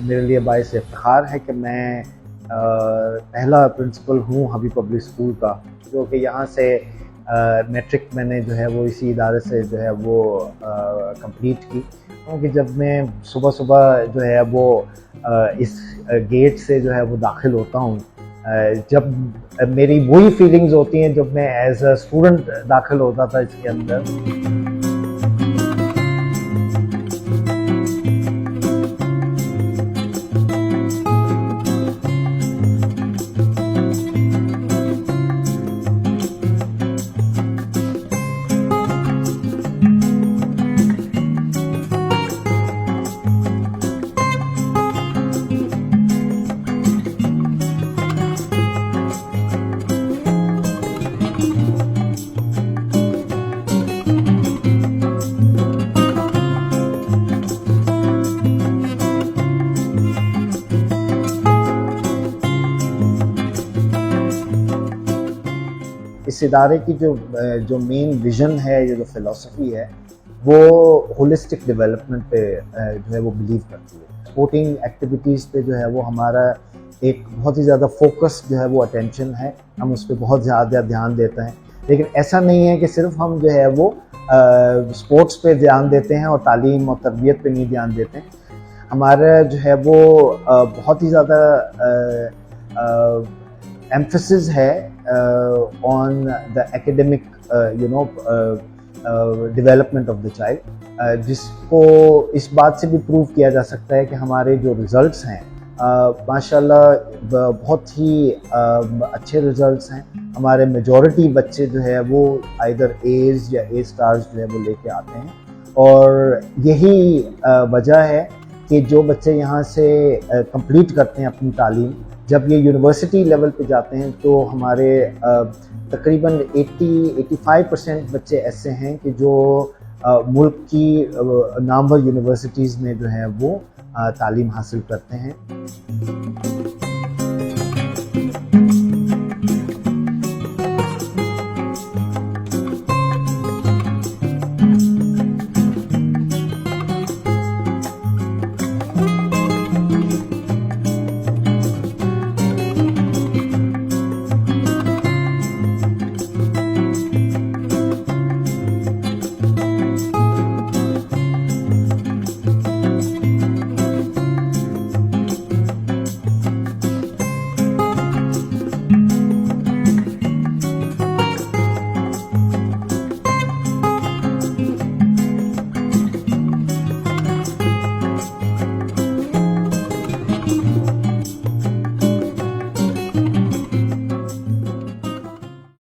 मेरे लिए बाइस इफ्तिखार है कि मैं पहला प्रिंसिपल हूँ हबी पब्लिक स्कूल का, जो कि यहाँ से मैट्रिक मैंने जो है वो इसी इदारे से जो है वो कंप्लीट की। क्योंकि जब मैं सुबह सुबह जो है वो इस गेट से जो है वो दाखिल होता हूँ, जब मेरी वही फीलिंग्स होती हैं जब मैं एज अ स्टूडेंट दाखिल होता था इसके अंदर। इस इदारे की जो मेन विज़न है, ये जो फ़िलासफ़ी है, वो होलिस्टिक डेवलपमेंट पे जो है वो बिलीव करती है। स्पोर्टिंग एक्टिविटीज़ पे जो है वो हमारा एक बहुत ही ज़्यादा फोकस जो है वो अटेंशन है, हम उस पर बहुत ज़्यादा ध्यान देते हैं। लेकिन ऐसा नहीं है कि सिर्फ हम जो है वो स्पोर्ट्स पे ध्यान देते हैं और तालीम और तरबियत पे नहीं ध्यान देते हैं। हमारा जो है वो बहुत ही ज़्यादा emphasis है on the academic development of the child, जिसको इस बात से भी प्रूव किया जा सकता है कि हमारे जो रिज़ल्ट्स हैं माशाल्लाह बहुत ही अच्छे रिज़ल्ट्स हैं। हमारे मेजॉरिटी बच्चे जो है वो आइदर एज या ए स्टार्स जो है वो लेके आते हैं, और यही वजह है कि जो बच्चे यहाँ से कंप्लीट करते हैं अपनी तालीम, जब ये यूनिवर्सिटी लेवल पे जाते हैं तो हमारे तकरीबन 80-85% बच्चे ऐसे हैं कि जो मुल्क की नामवर यूनिवर्सिटीज़ में जो है वो तालीम हासिल करते हैं।